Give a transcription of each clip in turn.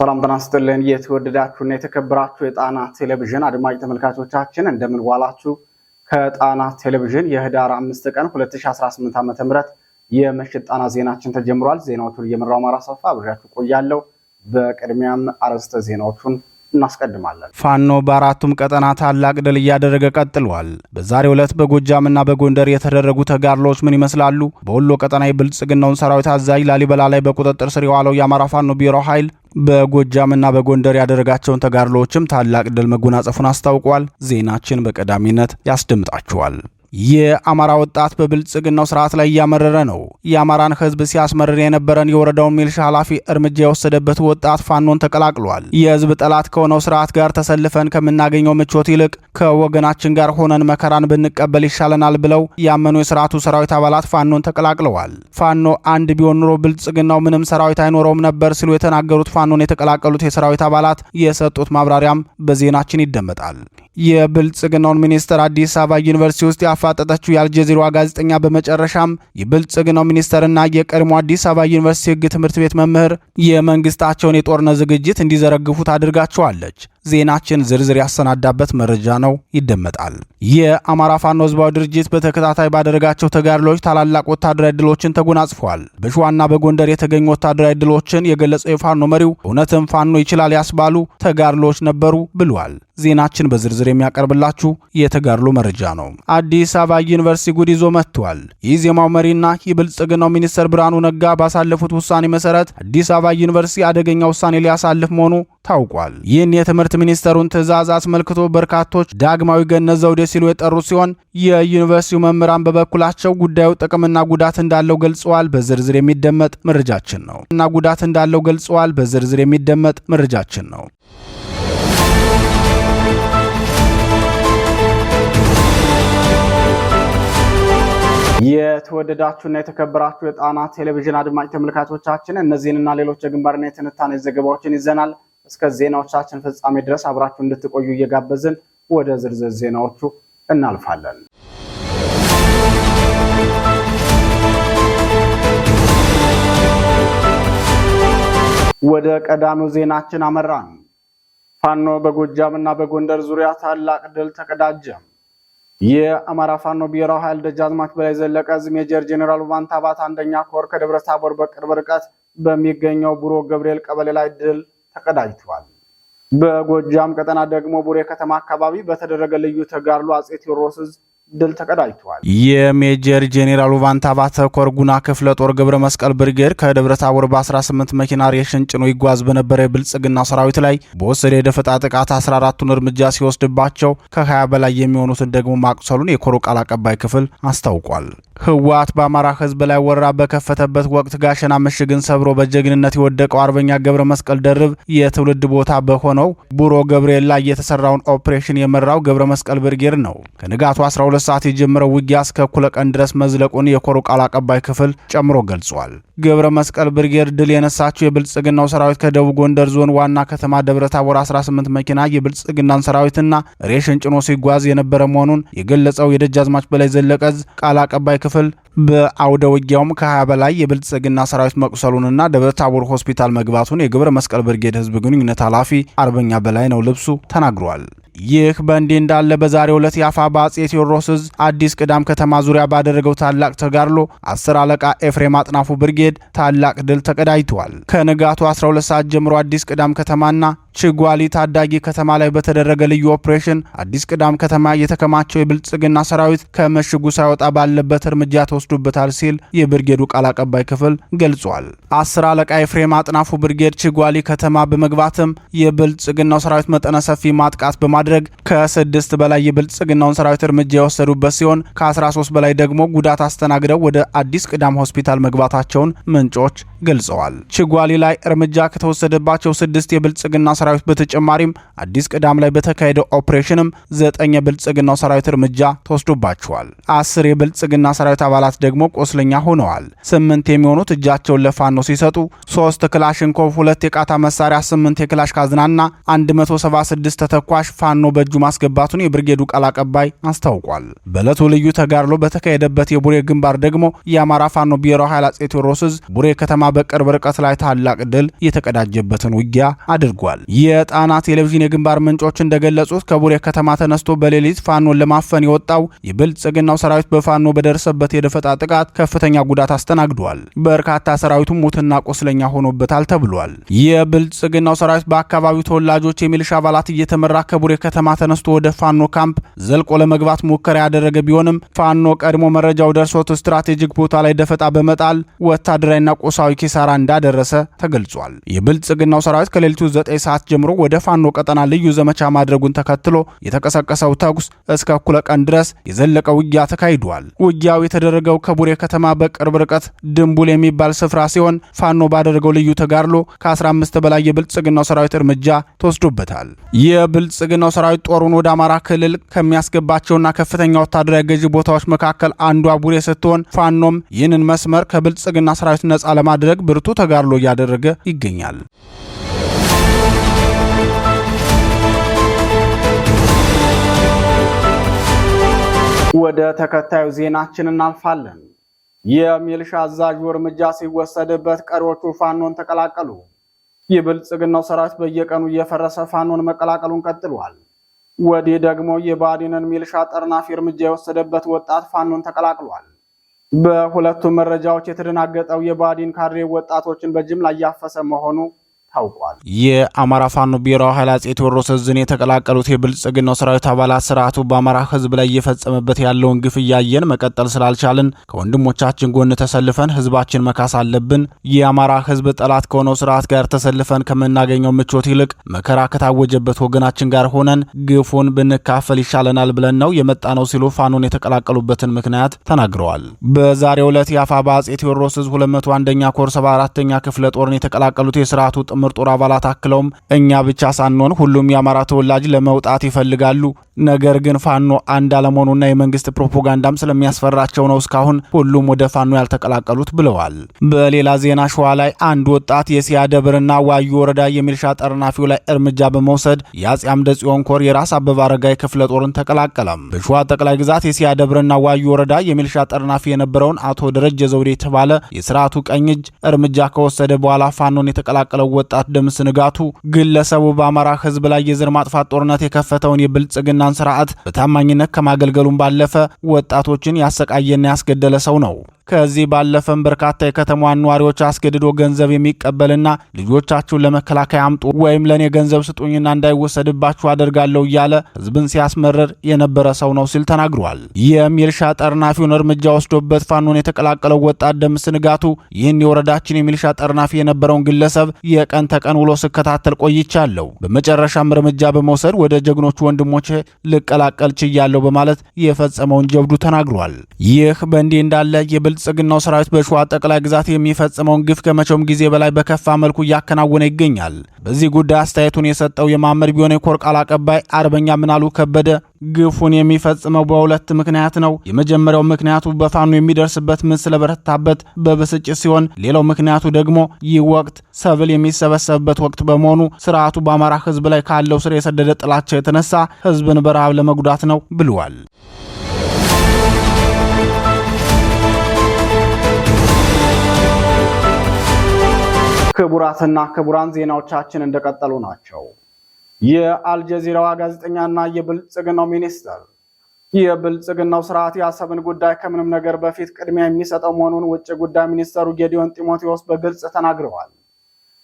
ሰላም ጤና ይስጥልን የተወደዳችሁና የተከበራችሁ የጣና ቴሌቪዥን አድማጭ ተመልካቾቻችን እንደምን ዋላችሁ። ከጣና ቴሌቪዥን የህዳር 5 ቀን 2018 ዓ.ም የምሽት ጣና ዜናችን ተጀምሯል። ዜናዎቹን እየመራው አማራ ሰፋ አብሬያችሁ ቆያለሁ። በቅድሚያም አርዕስተ ዜናዎቹን እናስቀድማለን። ፋኖ በአራቱም ቀጠና ታላቅ ድል እያደረገ ቀጥሏል። በዛሬው ዕለት በጎጃምና በጎንደር የተደረጉ ተጋድሎዎች ምን ይመስላሉ? በወሎ ቀጠና የብልጽግናውን ሰራዊት አዛዥ ላሊበላ ላይ በቁጥጥር ስር የዋለው የአማራ ፋኖ ብሔራዊ ኃይል በጎጃምና በጎንደር ያደረጋቸውን ተጋድሎዎችም ታላቅ ድል መጎናጸፉን አስታውቋል። ዜናችን በቀዳሚነት ያስደምጣችኋል። የአማራ ወጣት በብልጽግናው ስርዓት ላይ እያመረረ ነው። የአማራን ህዝብ ሲያስመርር የነበረን የወረዳውን ሚልሻ ኃላፊ እርምጃ የወሰደበት ወጣት ፋኖን ተቀላቅሏል። የህዝብ ጠላት ከሆነው ስርዓት ጋር ተሰልፈን ከምናገኘው ምቾት ይልቅ ከወገናችን ጋር ሆነን መከራን ብንቀበል ይሻለናል ብለው ያመኑ የስርዓቱ ሰራዊት አባላት ፋኖን ተቀላቅለዋል። ፋኖ አንድ ቢሆን ኑሮ ብልጽግናው ምንም ሰራዊት አይኖረውም ነበር ሲሉ የተናገሩት ፋኖን የተቀላቀሉት የሰራዊት አባላት የሰጡት ማብራሪያም በዜናችን ይደመጣል። የብልጽግናውን ሚኒስትር አዲስ አበባ ዩኒቨርሲቲ ውስጥ ያፋጠጠችው የአልጀዚራዋ ጋዜጠኛ በመጨረሻም የብልጽግናው ሚኒስትርና የቀድሞ አዲስ አበባ ዩኒቨርሲቲ ህግ ትምህርት ቤት መምህር የመንግስታቸውን የጦርነት ዝግጅት እንዲዘረግፉት አድርጋቸዋለች። ዜናችን ዝርዝር ያሰናዳበት መረጃ ነው፣ ይደመጣል። የአማራ ፋኖ ህዝባዊ ድርጅት በተከታታይ ባደረጋቸው ተጋድሎች ታላላቅ ወታደራዊ ድሎችን ተጎናጽፏል። በሸዋና በጎንደር የተገኙ ወታደራዊ ድሎችን የገለጸው የፋኖ መሪው እውነትም ፋኖ ይችላል ያስባሉ ተጋድሎች ነበሩ ብሏል። ዜናችን በዝርዝር የሚያቀርብላችሁ የተጋድሎ መረጃ ነው። አዲስ አበባ ዩኒቨርሲቲ ጉድ ይዞ መጥቷል። የኢዜማው መሪና የብልጽግናው ሚኒስትር ብርሃኑ ነጋ ባሳለፉት ውሳኔ መሰረት አዲስ አበባ ዩኒቨርሲቲ አደገኛ ውሳኔ ሊያሳልፍ መሆኑ ታውቋል። ይህን የትምህርት ሚኒስተሩን ትዕዛዝ አስመልክቶ በርካቶች ዳግማዊ ገነት ዘውዴ ሲሉ የጠሩት ሲሆን የዩኒቨርሲቲው መምህራን በበኩላቸው ጉዳዩ ጥቅምና ጉዳት እንዳለው ገልጸዋል። በዝርዝር የሚደመጥ መረጃችን ነው እና ጉዳት እንዳለው ገልጸዋል። በዝርዝር የሚደመጥ መረጃችን ነው። የተወደዳችሁና የተከበራችሁ የጣና ቴሌቪዥን አድማጭ ተመልካቾቻችን እነዚህንና ሌሎች የግንባርና የትንታኔ ዘገባዎችን ይዘናል። እስከ ዜናዎቻችን ፍጻሜ ድረስ አብራችሁ እንድትቆዩ እየጋበዝን ወደ ዝርዝር ዜናዎቹ እናልፋለን። ወደ ቀዳሚው ዜናችን አመራን። ፋኖ በጎጃምና በጎንደር ዙሪያ ታላቅ ድል ተቀዳጀ። የአማራ ፋኖ ብሔራዊ ኃይል ደጃዝማች በላይ ዘለቀ ዕዝ ሜጀር ጄኔራል ውባንታ ባተ አንደኛ ኮር ከደብረ ታቦር በቅርብ ርቀት በሚገኘው ቡሮ ገብርኤል ቀበሌ ላይ ድል ተቀዳጅቷል። በጎጃም ቀጠና ደግሞ ቡሬ ከተማ አካባቢ በተደረገ ልዩ ተጋድሎ አጼ ቴዎድሮስ ዕዝ ድል ተቀዳጅቷል። የሜጀር ጄኔራል ውባንታ ባተ ኮር ጉና ክፍለ ጦር ገብረ መስቀል ብርጌድ ከደብረ ታቦር በ18 መኪና ሬሽን ጭኖ ይጓዝ በነበረ የብልጽግና ሰራዊት ላይ በወሰደ የደፈጣ ጥቃት 14ቱን እርምጃ ሲወስድባቸው ከ20 በላይ የሚሆኑትን ደግሞ ማቁሰሉን የኮሩ ቃል አቀባይ ክፍል አስታውቋል። ህወሓት በአማራ ህዝብ ላይ ወረራ በከፈተበት ወቅት ጋሸና ምሽግን ሰብሮ በጀግንነት የወደቀው አርበኛ ገብረ መስቀል ደርብ የትውልድ ቦታ በሆነው ቡሮ ገብርኤል ላይ የተሰራውን ኦፕሬሽን የመራው ገብረ መስቀል ብርጌድ ነው። ከንጋቱ 12 ሰዓት የጀመረው ውጊያ እስከ እኩለ ቀን ድረስ መዝለቁን የኮሩ ቃል አቀባይ ክፍል ጨምሮ ገልጿል። ገብረ መስቀል ብርጌድ ድል የነሳቸው የብልጽግናው ሰራዊት ከደቡብ ጎንደር ዞን ዋና ከተማ ደብረ ታቦር 18 መኪና የብልጽግናን ሰራዊትና ሬሽን ጭኖ ሲጓዝ የነበረ መሆኑን የገለጸው የደጃዝማች በላይ ዘለቀ ዕዝ ቃል አቀባይ ክፍል በአውደ ውጊያውም ከ20 በላይ የብልጽግና ሰራዊት መቁሰሉንና ደብረ ታቦር ሆስፒታል መግባቱን የገብረ መስቀል ብርጌድ ህዝብ ግንኙነት ኃላፊ አርበኛ በላይ ነው ልብሱ ተናግሯል። ይህ በእንዲህ እንዳለ በዛሬው ዕለት የአፋባ አጼ ቴዎድሮስ ዕዝ አዲስ ቅዳም ከተማ ዙሪያ ባደረገው ታላቅ ተጋድሎ 10 አለቃ ኤፍሬም አጥናፉ ብርጌድ ታላቅ ድል ተቀዳጅቷል። ከንጋቱ 12 ሰዓት ጀምሮ አዲስ ቅዳም ከተማና ችጓሊ ታዳጊ ከተማ ላይ በተደረገ ልዩ ኦፕሬሽን አዲስ ቅዳም ከተማ የተከማቸው የብልጽግና ሰራዊት ከምሽጉ ሳይወጣ ባለበት እርምጃ ተወስዶበታል ሲል የብርጌዱ ቃል አቀባይ ክፍል ገልጿል። 10 አለቃ ኤፍሬም አጥናፉ ብርጌድ ችጓሊ ከተማ በመግባትም የብልጽግናው ሰራዊት መጠነ ሰፊ ማጥቃት በማድረግ ከ6 በላይ የብልጽግናውን ሰራዊት እርምጃ የወሰዱበት ሲሆን ከ13 በላይ ደግሞ ጉዳት አስተናግደው ወደ አዲስ ቅዳም ሆስፒታል መግባታቸውን ምንጮች ገልጸዋል። ችጓሊ ላይ እርምጃ ከተወሰደባቸው 6 የብልጽግና ሰራዊት በተጨማሪም አዲስ ቅዳም ላይ በተካሄደው ኦፕሬሽንም 9 የብልጽግናው ሰራዊት እርምጃ ተወስዶባቸዋል። 10 የብልጽግና ሰራዊት አባላት ደግሞ ቆስለኛ ሆነዋል። 8 የሚሆኑት እጃቸውን ለፋኖ ሲሰጡ 3 ክላሽንኮቭ፣ 2 የቃታ መሳሪያ፣ 8 የክላሽ ካዝናና 176 ተተኳሽ ፋኖ በእጁ ማስገባቱን የብርጌዱ ቃል አቀባይ አስታውቋል። በዕለቱ ልዩ ተጋድሎ በተካሄደበት የቡሬ ግንባር ደግሞ የአማራ ፋኖ ብሔራዊ ኃይል አፄ ቴዎድሮስ ዕዝ ቡሬ ከተማ በቅርብ ርቀት ላይ ታላቅ ድል የተቀዳጀበትን ውጊያ አድርጓል። የጣና ቴሌቪዥን የግንባር ምንጮች እንደገለጹት ከቡሬ ከተማ ተነስቶ በሌሊት ፋኖን ለማፈን የወጣው የብልጽግናው ሰራዊት በፋኖ በደረሰበት የደፈጣ ጥቃት ከፍተኛ ጉዳት አስተናግዷል። በርካታ ሰራዊቱ ሙትና ቆስለኛ ሆኖበታል ተብሏል። የብልጽግናው ሰራዊት በአካባቢው ተወላጆች የሚሊሻ አባላት እየተመራ ከቡሬ ከተማ ተነስቶ ወደ ፋኖ ካምፕ ዘልቆ ለመግባት ሙከራ ያደረገ ቢሆንም ፋኖ ቀድሞ መረጃው ደርሶት ስትራቴጂክ ቦታ ላይ ደፈጣ በመጣል ወታደራዊና ቁሳዊ ኪሳራ እንዳደረሰ ተገልጿል። የብልጽግናው ሰራዊት ከሌሊቱ 9 ሰዓት ጀምሮ ወደ ፋኖ ቀጠና ልዩ ዘመቻ ማድረጉን ተከትሎ የተቀሰቀሰው ተኩስ እስከ እኩለ ቀን ድረስ የዘለቀ ውጊያ ተካሂዷል። ውጊያው የተደረገው ከቡሬ ከተማ በቅርብ ርቀት ድንቡል የሚባል ስፍራ ሲሆን ፋኖ ባደረገው ልዩ ተጋድሎ ከ15 በላይ የብልጽግናው ሰራዊት እርምጃ ተወስዶበታል። የብልጽግናው ሰራዊት ጦሩን ወደ አማራ ክልል ከሚያስገባቸውና ከፍተኛ ወታደራዊ ገዢ ቦታዎች መካከል አንዷ ቡሬ ስትሆን ፋኖም ይህንን መስመር ከብልጽግና ሰራዊት ነጻ ለማድረግ ብርቱ ተጋድሎ እያደረገ ይገኛል። ወደ ተከታዩ ዜናችን እናልፋለን። የሚልሻ አዛዡ እርምጃ ሲወሰድበት ቀሪዎቹ ፋኖን ተቀላቀሉ። የብልጽግናው ሰራዊት በየቀኑ እየፈረሰ ፋኖን መቀላቀሉን ቀጥሏል። ወዲህ ደግሞ የባዲንን ሚልሻ ጠርናፊ እርምጃ የወሰደበት ወጣት ፋኖን ተቀላቅሏል። በሁለቱም መረጃዎች የተደናገጠው የባዲን ካድሬ ወጣቶችን በጅምላ እያፈሰ መሆኑ ታውቋል። የአማራ ፋኖ ብሔራዊ ኃይል አፄ ቴዎድሮስ ዕዝን የተቀላቀሉት የብልጽግናው ሰራዊት አባላት ስርዓቱ በአማራ ህዝብ ላይ እየፈጸመበት ያለውን ግፍ እያየን መቀጠል ስላልቻልን ከወንድሞቻችን ጎን ተሰልፈን ህዝባችን መካስ አለብን። የአማራ ህዝብ ጠላት ከሆነው ስርዓት ጋር ተሰልፈን ከምናገኘው ምቾት ይልቅ መከራ ከታወጀበት ወገናችን ጋር ሆነን ግፉን ብንካፈል ይሻለናል ብለን ነው የመጣ ነው ሲሉ ፋኖን የተቀላቀሉበትን ምክንያት ተናግረዋል። በዛሬው ዕለት የአፋባ አፄ ቴዎድሮስ ዕዝ 201ኛ ኮር 74ኛ ክፍለ ጦርን የተቀላቀሉት የስርዓቱ ጥምር ጦር አባላት አክለውም እኛ ብቻ ሳንሆን ሁሉም የአማራ ተወላጅ ለመውጣት ይፈልጋሉ። ነገር ግን ፋኖ አንድ አለመሆኑና የመንግስት ፕሮፓጋንዳም ስለሚያስፈራቸው ነው እስካሁን ሁሉም ወደ ፋኖ ያልተቀላቀሉት ብለዋል። በሌላ ዜና ሸዋ ላይ አንድ ወጣት የሲያደብርና ዋዩ ወረዳ የሚልሻ ጠርናፊው ላይ እርምጃ በመውሰድ የአፄ አምደ ጽዮን ኮር የራስ አበበ አረጋይ ክፍለ ጦርን ተቀላቀለም። በሸዋ ጠቅላይ ግዛት የሲያደብርና ዋዩ ወረዳ የሚልሻ ጠርናፊ የነበረውን አቶ ደረጀ ዘውዴ የተባለ የስርዓቱ ቀኝ እጅ እርምጃ ከወሰደ በኋላ ፋኖን የተቀላቀለው ወጣት ደምስ ንጋቱ ግለሰቡ በአማራ ህዝብ ላይ የዘር ማጥፋት ጦርነት የከፈተውን የብልጽግናን ስርዓት በታማኝነት ከማገልገሉም ባለፈ ወጣቶችን ያሰቃየና ያስገደለ ሰው ነው። ከዚህ ባለፈም በርካታ የከተማዋን ነዋሪዎች አስገድዶ ገንዘብ የሚቀበልና ልጆቻችሁን ለመከላከያ አምጡ ወይም ለኔ ገንዘብ ስጡኝና እንዳይወሰድባችሁ አደርጋለሁ እያለ ህዝብን ሲያስመርር የነበረ ሰው ነው ሲል ተናግሯል። የሚልሻ ጠርናፊውን እርምጃ ወስዶበት ፋኖን የተቀላቀለው ወጣት ደምስ ንጋቱ ይህን የወረዳችን የሚልሻ ጠርናፊ የነበረውን ግለሰብ የቀን ተቀን ውሎ ስከታተል ቆይቻለሁ። በመጨረሻም እርምጃ በመውሰድ ወደ ጀግኖቹ ወንድሞቼ ልቀላቀል ችያለሁ በማለት የፈጸመውን ጀብዱ ተናግሯል። ይህ በእንዲህ እንዳለ የብልጽግናው ሰራዊት በሸዋ ጠቅላይ ግዛት የሚፈጽመውን ግፍ ከመቼውም ጊዜ በላይ በከፋ መልኩ እያከናወነ ይገኛል። በዚህ ጉዳይ አስተያየቱን የሰጠው የማመድ ቢሆን የኮር ቃል አቀባይ አርበኛ ምናሉ ከበደ ግፉን የሚፈጽመው በሁለት ምክንያት ነው። የመጀመሪያው ምክንያቱ በፋኖ የሚደርስበት ምት ስለበረታበት በብስጭት ሲሆን፣ ሌላው ምክንያቱ ደግሞ ይህ ወቅት ሰብል የሚሰበሰብበት ወቅት በመሆኑ ስርዓቱ በአማራ ህዝብ ላይ ካለው ስር የሰደደ ጥላቻ የተነሳ ህዝብን በረሃብ ለመጉዳት ነው ብለዋል። ክቡራትና ክቡራን ዜናዎቻችን እንደቀጠሉ ናቸው። የአልጀዚራዋ ጋዜጠኛና የብልጽግናው ሚኒስትር የብልጽግናው ስርዓት የአሰብን ጉዳይ ከምንም ነገር በፊት ቅድሚያ የሚሰጠው መሆኑን ውጭ ጉዳይ ሚኒስተሩ ጌዲዮን ጢሞቴዎስ በግልጽ ተናግረዋል።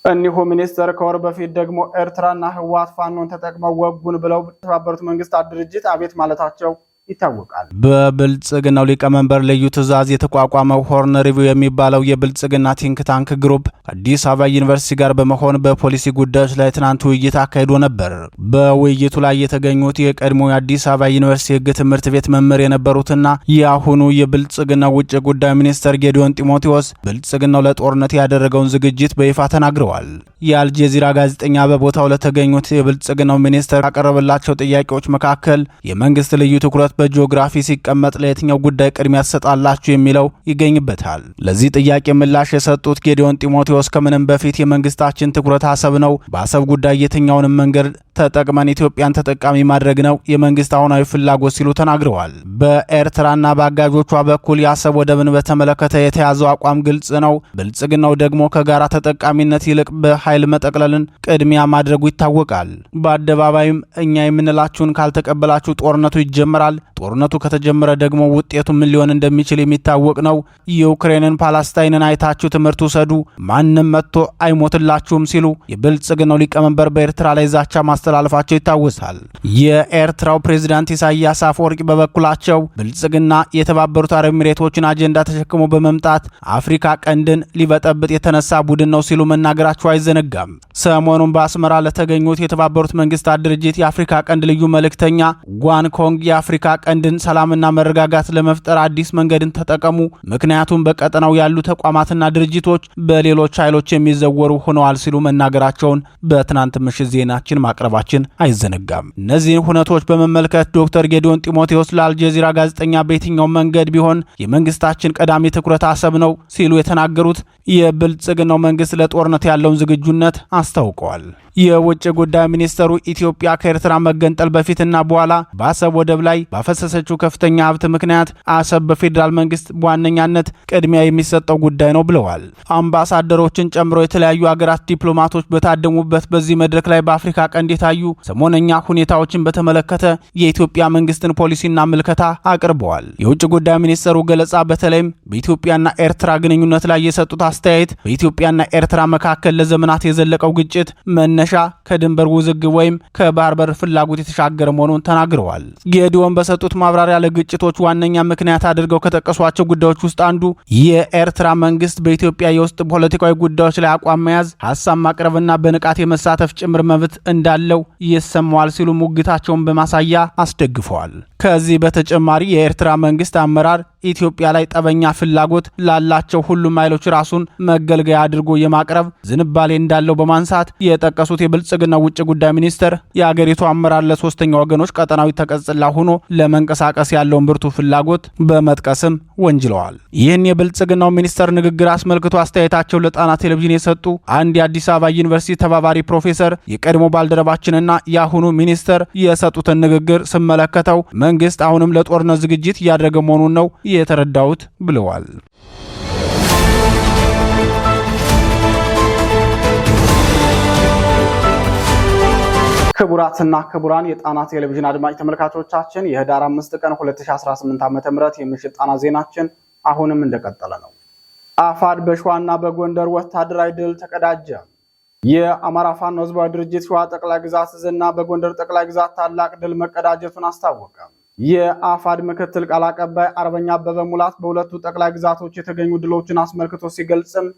እኒሁ ሚኒስተር ከወር በፊት ደግሞ ኤርትራና ህወሓት ፋኖን ተጠቅመው ወጉን ብለው የተባበሩት መንግስታት ድርጅት አቤት ማለታቸው ይታወቃል። በብልጽግናው ሊቀመንበር ልዩ ትዕዛዝ የተቋቋመው ሆርን ሪቪው የሚባለው የብልጽግና ቲንክ ታንክ ግሩፕ አዲስ አበባ ዩኒቨርሲቲ ጋር በመሆን በፖሊሲ ጉዳዮች ላይ ትናንት ውይይት አካሂዶ ነበር። በውይይቱ ላይ የተገኙት የቀድሞ የአዲስ አበባ ዩኒቨርሲቲ ህግ ትምህርት ቤት መምህር የነበሩትና የአሁኑ የብልጽግናው ውጭ ጉዳይ ሚኒስትር ጌዲዮን ጢሞቴዎስ ብልጽግናው ለጦርነት ያደረገውን ዝግጅት በይፋ ተናግረዋል። የአልጀዚራ ጋዜጠኛ በቦታው ለተገኙት የብልጽግናው ሚኒስትር ካቀረበላቸው ጥያቄዎች መካከል የመንግስት ልዩ ትኩረት በጂኦግራፊ ሲቀመጥ ለየትኛው ጉዳይ ቅድሚያ ትሰጣላችሁ የሚለው ይገኝበታል። ለዚህ ጥያቄ ምላሽ የሰጡት ጌዲዮን ጢሞቴዎስ ከምንም በፊት የመንግስታችን ትኩረት አሰብ ነው። በአሰብ ጉዳይ የትኛውንም መንገድ ተጠቅመን ኢትዮጵያን ተጠቃሚ ማድረግ ነው የመንግስት አሁናዊ ፍላጎት ሲሉ ተናግረዋል። በኤርትራና በአጋዦቿ በኩል የአሰብ ወደብን በተመለከተ የተያዘው አቋም ግልጽ ነው። ብልጽግናው ደግሞ ከጋራ ተጠቃሚነት ይልቅ በኃይል መጠቅለልን ቅድሚያ ማድረጉ ይታወቃል። በአደባባይም እኛ የምንላችሁን ካልተቀበላችሁ ጦርነቱ ይጀምራል። ጦርነቱ ከተጀመረ ደግሞ ውጤቱ ምን ሊሆን እንደሚችል የሚታወቅ ነው። የዩክሬንን ፓላስታይንን አይታችሁ ትምህርት ውሰዱ፣ ማንም መጥቶ አይሞትላችሁም ሲሉ የብልጽግናው ሊቀመንበር በኤርትራ ላይ ዛቻ ማስተላለፋቸው ይታወሳል። የኤርትራው ፕሬዝዳንት ኢሳያስ አፈወርቂ በበኩላቸው ብልጽግና የተባበሩት አረብ ኤሚሬቶችን አጀንዳ ተሸክሞ በመምጣት አፍሪካ ቀንድን ሊበጠብጥ የተነሳ ቡድን ነው ሲሉ መናገራቸው አይዘነጋም። ሰሞኑን በአስመራ ለተገኙት የተባበሩት መንግስታት ድርጅት የአፍሪካ ቀንድ ልዩ መልእክተኛ ጓን ኮንግ የአፍሪካ ቀንድን ሰላምና መረጋጋት ለመፍጠር አዲስ መንገድን ተጠቀሙ፣ ምክንያቱም በቀጠናው ያሉ ተቋማትና ድርጅቶች በሌሎች ኃይሎች የሚዘወሩ ሆነዋል ሲሉ መናገራቸውን በትናንት ምሽት ዜናችን ማቅረባችን አይዘነጋም። እነዚህን ሁነቶች በመመልከት ዶክተር ጌዲዮን ጢሞቴዎስ ለአልጀዚራ ጋዜጠኛ በየትኛው መንገድ ቢሆን የመንግስታችን ቀዳሚ ትኩረት አሰብ ነው ሲሉ የተናገሩት የብልጽግናው መንግስት ለጦርነት ያለውን ዝግጁነት አስታውቀዋል። የውጭ ጉዳይ ሚኒስተሩ ኢትዮጵያ ከኤርትራ መገንጠል በፊትና በኋላ በአሰብ ወደብ ላይ ባፈሰሰችው ከፍተኛ ሀብት ምክንያት አሰብ በፌዴራል መንግስት በዋነኛነት ቅድሚያ የሚሰጠው ጉዳይ ነው ብለዋል። አምባሳደሮችን ጨምሮ የተለያዩ ሀገራት ዲፕሎማቶች በታደሙበት በዚህ መድረክ ላይ በአፍሪካ ቀንድ የታዩ ሰሞነኛ ሁኔታዎችን በተመለከተ የኢትዮጵያ መንግስትን ፖሊሲና ምልከታ አቅርበዋል። የውጭ ጉዳይ ሚኒስተሩ ገለጻ በተለይም በኢትዮጵያና ኤርትራ ግንኙነት ላይ የሰጡት አስተያየት በኢትዮጵያና ኤርትራ መካከል ለዘመናት የዘለቀው ግጭት መነሻ ከድንበር ውዝግብ ወይም ከባህር በር ፍላጎት የተሻገረ መሆኑን ተናግረዋል። ጌዲዮን በሰጡት ማብራሪያ ለግጭቶች ዋነኛ ምክንያት አድርገው ከጠቀሷቸው ጉዳዮች ውስጥ አንዱ የኤርትራ መንግስት በኢትዮጵያ የውስጥ ፖለቲካዊ ጉዳዮች ላይ አቋም መያዝ፣ ሀሳብ ማቅረብና በንቃት የመሳተፍ ጭምር መብት እንዳለው ይሰማዋል ሲሉ ሙግታቸውን በማሳያ አስደግፈዋል። ከዚህ በተጨማሪ የኤርትራ መንግስት አመራር ኢትዮጵያ ላይ ጠበኛ ፍላጎት ላላቸው ሁሉም ኃይሎች ራሱን መገልገያ አድርጎ የማቅረብ ዝንባሌ እንዳለው በማንሳት የጠቀሱት የብልጽግና ውጭ ጉዳይ ሚኒስተር የአገሪቱ አመራር ለሶስተኛ ወገኖች ቀጠናዊ ተቀጽላ ሆኖ ለመንቀሳቀስ ያለውን ብርቱ ፍላጎት በመጥቀስም ወንጅለዋል። ይህን የብልጽግናው ሚኒስተር ንግግር አስመልክቶ አስተያየታቸው ለጣና ቴሌቪዥን የሰጡ አንድ የአዲስ አበባ ዩኒቨርሲቲ ተባባሪ ፕሮፌሰር የቀድሞ ባልደረባችንና የአሁኑ ሚኒስተር የሰጡትን ንግግር ስመለከተው መንግስት አሁንም ለጦርነት ዝግጅት እያደረገ መሆኑን ነው የተረዳሁት ብለዋል። ክቡራትና ክቡራን የጣና ቴሌቪዥን አድማጭ ተመልካቾቻችን የህዳር 5 ቀን 2018 ዓ.ም የምሽት ጣና ዜናችን አሁንም እንደቀጠለ ነው። አፋድ በሸዋና በጎንደር ወታደራዊ ድል ተቀዳጀ። የአማራ ፋኖ ህዝባዊ ድርጅት ሸዋ ጠቅላይ ግዛት እዝና በጎንደር ጠቅላይ ግዛት ታላቅ ድል መቀዳጀቱን አስታወቀ። የአፋድ ምክትል ቃል አቀባይ አርበኛ አበበ ሙላት በሁለቱ ጠቅላይ ግዛቶች የተገኙ ድሎችን አስመልክቶ ሲገልጽም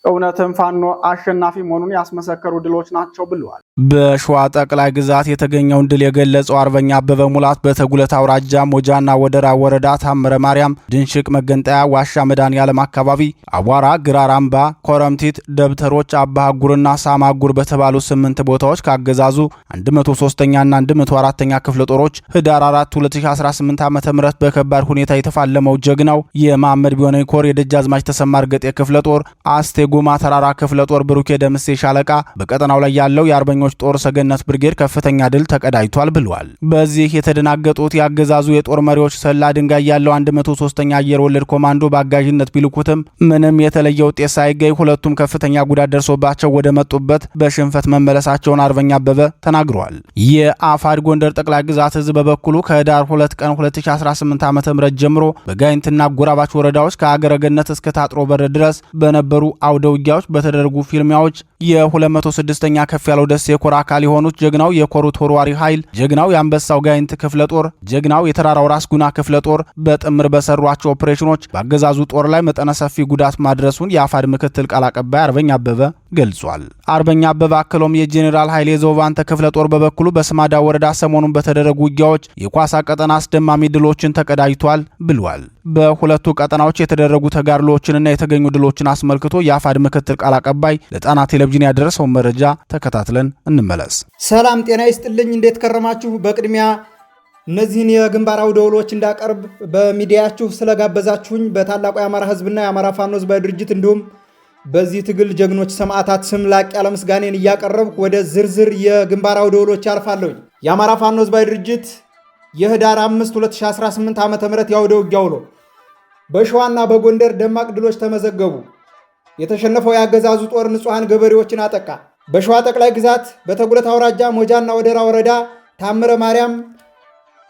እውነትም ፋኖ አሸናፊ መሆኑን ያስመሰከሩ ድሎች ናቸው ብለዋል። በሸዋ ጠቅላይ ግዛት የተገኘውን ድል የገለጸው አርበኛ አበበ ሙላት በተጉለት አውራጃ ሞጃና ወደራ ወረዳ ታምረ ማርያም፣ ድንሽቅ መገንጠያ፣ ዋሻ መድኃኔዓለም አካባቢ፣ አቧራ፣ ግራራምባ፣ ኮረምቲት፣ ደብተሮች፣ አባሃጉርና ሳማጉር በተባሉ 8 ቦታዎች ካገዛዙ 103ኛና 104ኛ ክፍለ ጦሮች ህዳር 4 2018 ዓ.ም በከባድ ሁኔታ የተፋለመው ጀግናው የመሐመድ ቢሆነ ኮር የደጃዝማች ተሰማ እርገጤ ክፍለ ጦር አስቴ ጉማ ተራራ ክፍለ ጦር ብሩኬ ደምሴ ሻለቃ በቀጠናው ላይ ያለው የአርበኞች ጦር ሰገነት ብርጌድ ከፍተኛ ድል ተቀዳጅቷል ብለዋል። በዚህ የተደናገጡት ያገዛዙ የጦር መሪዎች ሰላ ድንጋይ ያለው 103ኛ አየር ወለድ ኮማንዶ በአጋዥነት ቢልኩትም ምንም የተለየ ውጤት ሳይገኝ ሁለቱም ከፍተኛ ጉዳት ደርሶባቸው ወደ መጡበት በሽንፈት መመለሳቸውን አርበኛ አበበ ተናግረዋል። የአፋድ ጎንደር ጠቅላይ ግዛት ህዝብ በበኩሉ ከህዳር 2 ቀን 2018 ዓ.ም ጀምሮ በጋይንትና ጎራባች ወረዳዎች ከአገረ ገነት እስከ ታጥሮ በር ድረስ በነበሩ አውደ ውጊያዎች በተደረጉ ፊልሚያዎች የ206ኛ ከፍ ያለው ደሴ የኮር አካል የሆኑት ጀግናው የኮሩ ተወርዋሪ ኃይል፣ ጀግናው የአንበሳው ጋይንት ክፍለ ጦር፣ ጀግናው የተራራው ራስ ጉና ክፍለ ጦር በጥምር በሰሯቸው ኦፕሬሽኖች በአገዛዙ ጦር ላይ መጠነ ሰፊ ጉዳት ማድረሱን የአፋድ ምክትል ቃል አቀባይ አርበኛ አበበ ገልጿል። አርበኛ አበበ አክሎም የጄኔራል ኃይሌ ዘውባንተ ክፍለ ጦር በበኩሉ በስማዳ ወረዳ ሰሞኑን በተደረጉ ውጊያዎች የኳሳ ቀጠና አስደማሚ ድሎችን ተቀዳጅቷል ብሏል። በሁለቱ ቀጠናዎች የተደረጉ ተጋድሎችንና የተገኙ ድሎችን አስመልክቶ የአፋድ ምክትል ቃል አቀባይ ለጣና ቴሌቪዥን ቴሌቪዥን ያደረሰውን መረጃ ተከታትለን እንመለስ። ሰላም ጤና ይስጥልኝ። እንዴት ከረማችሁ? በቅድሚያ እነዚህን የግንባር አውደ ውሎች እንዳቀርብ በሚዲያችሁ ስለጋበዛችሁኝ በታላቁ የአማራ ህዝብና የአማራ ፋኖ ህዝባዊ ድርጅት እንዲሁም በዚህ ትግል ጀግኖች ሰማዕታት ስም ላቅ ያለ ምስጋናን እያቀረብኩ ወደ ዝርዝር የግንባር አውደ ውሎች አልፋለሁ። የአማራ ፋኖ ህዝባዊ ድርጅት የህዳር 5 2018 ዓ.ም የአውደ ውጊያ ውሎ በሸዋና በጎንደር ደማቅ ድሎች ተመዘገቡ። የተሸነፈው የአገዛዙ ጦር ንጹሐን ገበሬዎችን አጠቃ። በሸዋ ጠቅላይ ግዛት በተጉለት አውራጃ ሞጃና ወደራ ወረዳ ታምረ ማርያም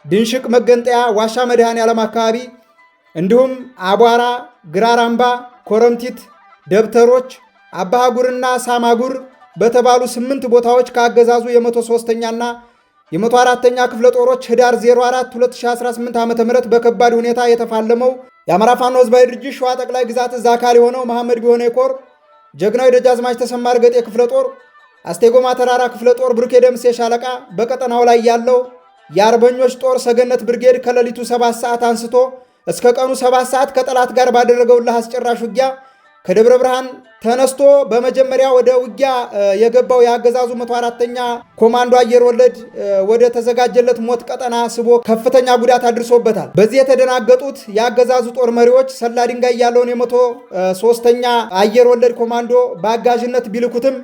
ድንሽቅ መገንጠያ ዋሻ መድኃኔ ዓለም አካባቢ እንዲሁም አቧራ፣ ግራራምባ፣ ኮረምቲት፣ ደብተሮች፣ አባሃጉርና ሳማጉር በተባሉ 8 ቦታዎች ከአገዛዙ የ103ኛና የ104ኛ ክፍለ ጦሮች ህዳር 04 2018 ዓ.ም በከባድ ሁኔታ የተፋለመው የአማራ ፋኖ ህዝባዊ ድርጅት ሸዋ ጠቅላይ ግዛት እዝ አካል የሆነው መሐመድ ቢሆነ ኮር ጀግናው ደጃዝማች ተሰማ እርገጤ ክፍለ ጦር አስቴጎማ ተራራ ክፍለ ጦር ብሩኬ ደምሴ ሻለቃ በቀጠናው ላይ ያለው የአርበኞች ጦር ሰገነት ብርጌድ ከሌሊቱ 7 ሰዓት አንስቶ እስከ ቀኑ 7 ሰዓት ከጠላት ጋር ባደረገው አስጨራሽ ውጊያ ከደብረ ብርሃን ተነስቶ በመጀመሪያ ወደ ውጊያ የገባው የአገዛዙ 104ኛ ኮማንዶ አየር ወለድ ወደ ተዘጋጀለት ሞት ቀጠና ስቦ ከፍተኛ ጉዳት አድርሶበታል። በዚህ የተደናገጡት የአገዛዙ ጦር መሪዎች ሰላ ድንጋይ ያለውን የ103ኛ አየር ወለድ ኮማንዶ በአጋዥነት ቢልኩትም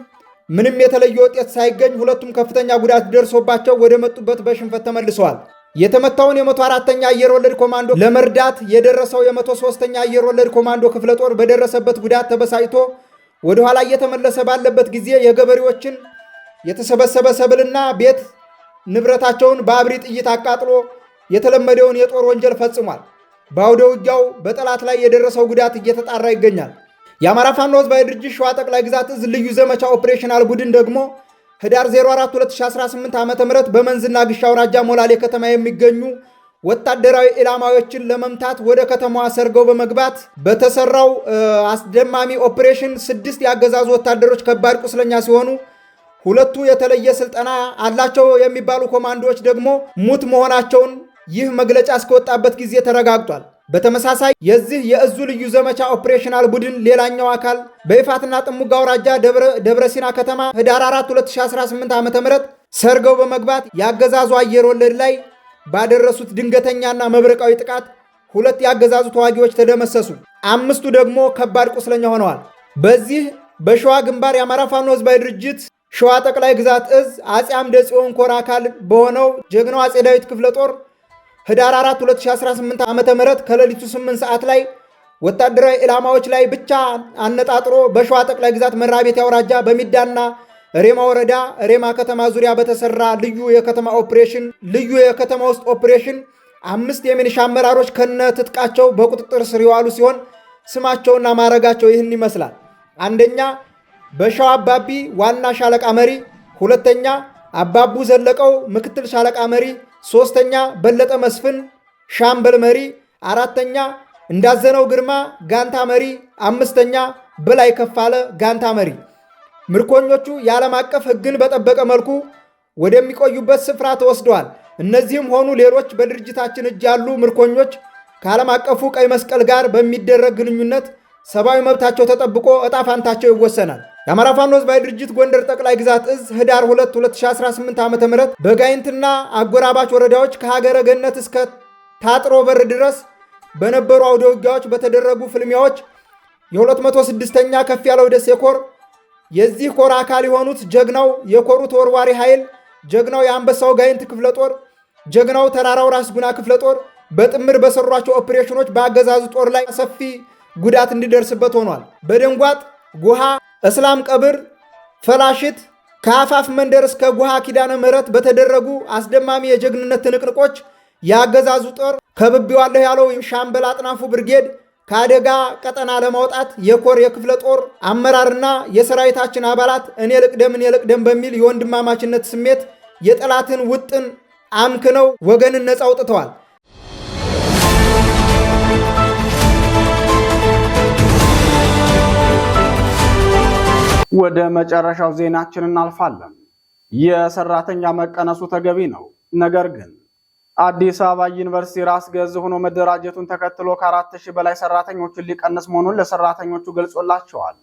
ምንም የተለየ ውጤት ሳይገኝ ሁለቱም ከፍተኛ ጉዳት ደርሶባቸው ወደ መጡበት በሽንፈት ተመልሰዋል። የተመታውን የ104ኛ አየር ወለድ ኮማንዶ ለመርዳት የደረሰው የ103ኛ አየር ወለድ ኮማንዶ ክፍለ ጦር በደረሰበት ጉዳት ተበሳጭቶ ወደ ኋላ እየተመለሰ ባለበት ጊዜ የገበሬዎችን የተሰበሰበ ሰብልና ቤት ንብረታቸውን በአብሪ ጥይት አቃጥሎ የተለመደውን የጦር ወንጀል ፈጽሟል። በአውደ ውጊያው በጠላት ላይ የደረሰው ጉዳት እየተጣራ ይገኛል። የአማራ ፋኖ ህዝባዊ ድርጅት ሸዋ ጠቅላይ ግዛት እዝ ልዩ ዘመቻ ኦፕሬሽናል ቡድን ደግሞ ህዳር 04 2018 ዓ.ም በመንዝና ግሻ አውራጃ ሞላሌ ከተማ የሚገኙ ወታደራዊ ኢላማዎችን ለመምታት ወደ ከተማዋ ሰርገው በመግባት በተሰራው አስደማሚ ኦፕሬሽን 6 ያገዛዙ ወታደሮች ከባድ ቁስለኛ ሲሆኑ 2 የተለየ ስልጠና አላቸው የሚባሉ ኮማንዶዎች ደግሞ ሙት መሆናቸውን ይህ መግለጫ እስከወጣበት ጊዜ ተረጋግጧል። በተመሳሳይ የዚህ የእዙ ልዩ ዘመቻ ኦፕሬሽናል ቡድን ሌላኛው አካል በይፋትና ጥሙጋ አውራጃ ደብረ ሲና ከተማ ህዳር 4 2018 ዓ.ም ሰርገው በመግባት የአገዛዙ አየር ወለድ ላይ ባደረሱት ድንገተኛና መብረቃዊ ጥቃት 2 የአገዛዙ ተዋጊዎች ተደመሰሱ፣ 5ቱ ደግሞ ከባድ ቁስለኛ ሆነዋል። በዚህ በሸዋ ግንባር የአማራ ፋኖ ህዝባዊ ድርጅት ሸዋ ጠቅላይ ግዛት እዝ አጼ አምደ ጽዮን ኮር አካል በሆነው ጀግናው አጼ ዳዊት ክፍለ ጦር ህዳር 4 2018 ዓ.ም ከሌሊቱ 8 ሰዓት ላይ ወታደራዊ ኢላማዎች ላይ ብቻ አነጣጥሮ በሸዋ ጠቅላይ ግዛት መራቤት አውራጃ በሚዳና ሬማ ወረዳ ሬማ ከተማ ዙሪያ በተሰራ ልዩ የከተማ ውስጥ ኦፕሬሽን 5 የሚኒሻ አመራሮች ከነ ትጥቃቸው በቁጥጥር ስር የዋሉ ሲሆን ስማቸውና ማዕረጋቸው ይህን ይመስላል። አንደኛ በሸዋ አባቢ ዋና ሻለቃ መሪ፣ ሁለተኛ አባቡ ዘለቀው ምክትል ሻለቃ መሪ፣ ሶስተኛ በለጠ መስፍን ሻምበል መሪ፣ አራተኛ እንዳዘነው ግርማ ጋንታ መሪ፣ አምስተኛ በላይ ከፋለ ጋንታ መሪ። ምርኮኞቹ የዓለም አቀፍ ሕግን በጠበቀ መልኩ ወደሚቆዩበት ስፍራ ተወስደዋል። እነዚህም ሆኑ ሌሎች በድርጅታችን እጅ ያሉ ምርኮኞች ከዓለም አቀፉ ቀይ መስቀል ጋር በሚደረግ ግንኙነት ሰብአዊ መብታቸው ተጠብቆ ዕጣ ፋንታቸው ይወሰናል። የአማራ ፋኖ ህዝባዊ ድርጅት ጎንደር ጠቅላይ ግዛት እዝ ህዳር 2 2018 ዓ.ም በጋይንትና አጎራባች ወረዳዎች ከሀገረ ገነት እስከ ታጥሮ በር ድረስ በነበሩ አውደ ውጊያዎች በተደረጉ ፍልሚያዎች የ206ኛ ከፍ ያለው ደሴ ኮር የዚህ ኮር አካል የሆኑት ጀግናው የኮሩ ተወርዋሪ ኃይል፣ ጀግናው የአንበሳው ጋይንት ክፍለ ጦር፣ ጀግናው ተራራው ራስ ጉና ክፍለ ጦር በጥምር በሰሯቸው ኦፕሬሽኖች በአገዛዙ ጦር ላይ ሰፊ ጉዳት እንዲደርስበት ሆኗል። በደንጓጥ ጉሃ እስላም ቀብር ፈላሽት ከአፋፍ መንደር እስከ ጉሃ ኪዳነ ምህረት በተደረጉ አስደማሚ የጀግንነት ትንቅንቆች የአገዛዙ ጦር ከብቤዋለሁ ያለው ሻምበል አጥናፉ ብርጌድ ከአደጋ ቀጠና ለማውጣት የኮር የክፍለ ጦር አመራርና የሰራዊታችን አባላት እኔ ልቅደም በሚል የወንድማማችነት ስሜት የጠላትን ውጥን አምክነው ወገንን ነፃ አውጥተዋል። ወደ መጨረሻው ዜናችን እናልፋለን። የሰራተኛ መቀነሱ ተገቢ ነው። ነገር ግን አዲስ አበባ ዩኒቨርሲቲ ራስ ገዝ ሆኖ መደራጀቱን ተከትሎ ከ4000 በላይ ሰራተኞችን ሊቀንስ መሆኑን ለሰራተኞቹ ገልጾላቸዋል።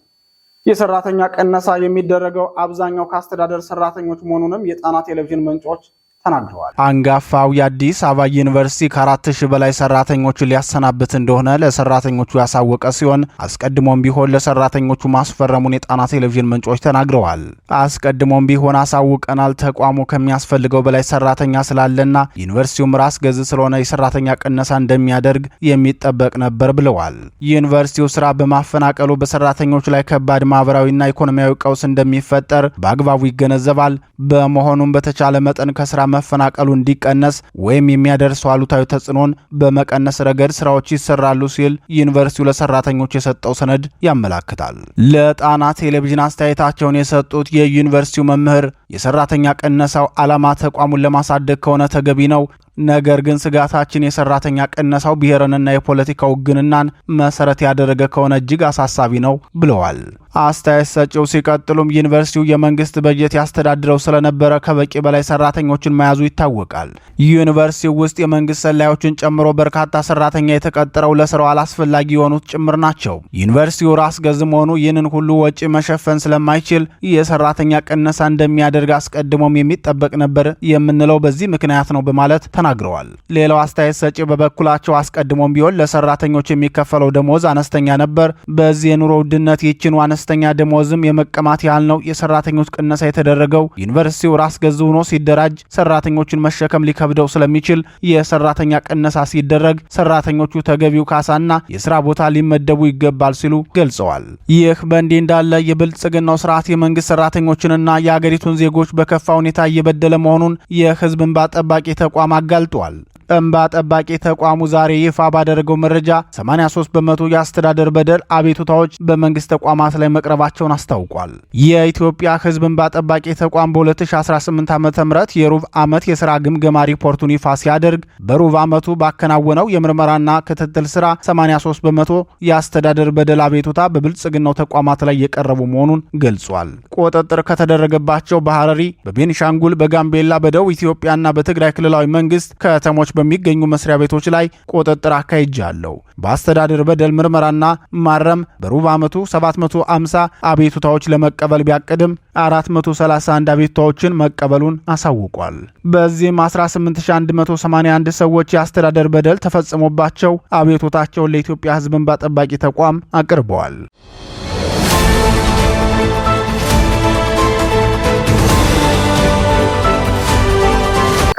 የሰራተኛ ቀነሳ የሚደረገው አብዛኛው ከአስተዳደር ሰራተኞች መሆኑንም የጣና ቴሌቪዥን ምንጮች ተናግረዋል። አንጋፋው የአዲስ አበባ ዩኒቨርሲቲ ከ4000 በላይ ሰራተኞችን ሊያሰናብት እንደሆነ ለሰራተኞቹ ያሳወቀ ሲሆን አስቀድሞም ቢሆን ለሰራተኞቹ ማስፈረሙን የጣና ቴሌቪዥን ምንጮች ተናግረዋል። አስቀድሞም ቢሆን አሳውቀናል፣ ተቋሙ ከሚያስፈልገው በላይ ሰራተኛ ስላለና ዩኒቨርሲቲውም ራስ ገዝ ስለሆነ የሰራተኛ ቅነሳ እንደሚያደርግ የሚጠበቅ ነበር ብለዋል። ዩኒቨርሲቲው ስራ በማፈናቀሉ በሰራተኞች ላይ ከባድ ማህበራዊና ኢኮኖሚያዊ ቀውስ እንደሚፈጠር በአግባቡ ይገነዘባል። በመሆኑም በተቻለ መጠን ከስራ መፈናቀሉ እንዲቀነስ ወይም የሚያደርሰው አሉታዊ ተጽዕኖን በመቀነስ ረገድ ስራዎች ይሰራሉ ሲል ዩኒቨርሲቲው ለሰራተኞች የሰጠው ሰነድ ያመላክታል። ለጣና ቴሌቪዥን አስተያየታቸውን የሰጡት የዩኒቨርሲቲው መምህር የሰራተኛ ቅነሳው ዓላማ ተቋሙን ለማሳደግ ከሆነ ተገቢ ነው፣ ነገር ግን ስጋታችን የሰራተኛ ቅነሳው ብሔርንና የፖለቲካ ውግንናን መሰረት ያደረገ ከሆነ እጅግ አሳሳቢ ነው ብለዋል። አስተያየት ሰጪው ሲቀጥሉም ዩኒቨርሲቲው የመንግስት በጀት ያስተዳድረው ስለነበረ ከበቂ በላይ ሰራተኞችን መያዙ ይታወቃል። ዩኒቨርሲቲው ውስጥ የመንግስት ሰላዮችን ጨምሮ በርካታ ሰራተኛ የተቀጠረው ለስራው አላስፈላጊ የሆኑት ጭምር ናቸው። ዩኒቨርሲቲው ራስ ገዝ መሆኑ ይህንን ሁሉ ወጪ መሸፈን ስለማይችል የሰራተኛ ቅነሳ እንደሚያደርግ አስቀድሞም የሚጠበቅ ነበር የምንለው በዚህ ምክንያት ነው በማለት ተናግረዋል። ሌላው አስተያየት ሰጪ በበኩላቸው አስቀድሞም ቢሆን ለሰራተኞች የሚከፈለው ደሞዝ አነስተኛ ነበር። በዚህ የኑሮ ውድነት ይችኑ አነስተኛ ደሞዝም የመቀማት ያህል ነው የሰራተኞች ቅነሳ የተደረገው። ዩኒቨርሲቲው ራስ ገዝ ሆኖ ሲደራጅ ሰራተኞችን መሸከም ሊከብደው ስለሚችል የሰራተኛ ቅነሳ ሲደረግ ሰራተኞቹ ተገቢው ካሳና የስራ ቦታ ሊመደቡ ይገባል ሲሉ ገልጸዋል። ይህ በእንዲህ እንዳለ የብልጽግናው ስርዓት የመንግስት ሰራተኞችንና የአገሪቱን ዜጎች በከፋ ሁኔታ እየበደለ መሆኑን የህዝብ እንባ ጠባቂ ተቋም አጋልጧል። እንባ ጠባቂ ተቋሙ ዛሬ ይፋ ባደረገው መረጃ 83 በመቶ የአስተዳደር በደል አቤቱታዎች በመንግስት ተቋማት ላይ መቅረባቸውን አስታውቋል። የኢትዮጵያ ህዝብ እንባ ጠባቂ ተቋም በ2018 ዓ.ም የሩብ ዓመት የሥራ ግምገማ ሪፖርቱን ይፋ ሲያደርግ በሩብ ዓመቱ ባከናወነው የምርመራና ክትትል ስራ 83 በመቶ የአስተዳደር በደል አቤቱታ በብልጽግናው ተቋማት ላይ የቀረቡ መሆኑን ገልጿል። ቁጥጥር ከተደረገባቸው በሐረሪ፣ በቤኒሻንጉል፣ በጋምቤላ፣ በደቡብ ኢትዮጵያና በትግራይ ክልላዊ መንግስት ከተሞች በሚገኙ መስሪያ ቤቶች ላይ ቁጥጥር አካሂጃለሁ። በአስተዳደር በደል ምርመራና ማረም በሩብ ዓመቱ 750 አቤቱታዎች ለመቀበል ቢያቅድም 431 አቤቱታዎችን መቀበሉን አሳውቋል። በዚህም 18181 ሰዎች የአስተዳደር በደል ተፈጽሞባቸው አቤቱታቸውን ለኢትዮጵያ ህዝብ እንባ ጠባቂ ተቋም አቅርበዋል።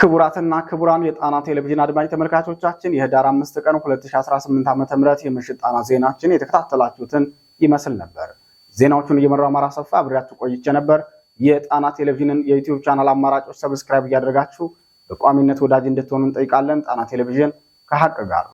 ክቡራትና ክቡራን የጣና ቴሌቪዥን አድማጭ ተመልካቾቻችን የህዳር 5 ቀን 2018 ዓ.ም የምሽት ጣና ዜናችን የተከታተላችሁትን ይመስል ነበር። ዜናዎቹን እየመራው አማራ ሰፋ አብሬያችሁ ቆይቼ ነበር። የጣና ቴሌቪዥንን የዩቲዩብ ቻናል አማራጮች ሰብስክራይብ እያደረጋችሁ በቋሚነት ወዳጅ እንድትሆኑ እንጠይቃለን። ጣና ቴሌቪዥን ከሀቅ ጋር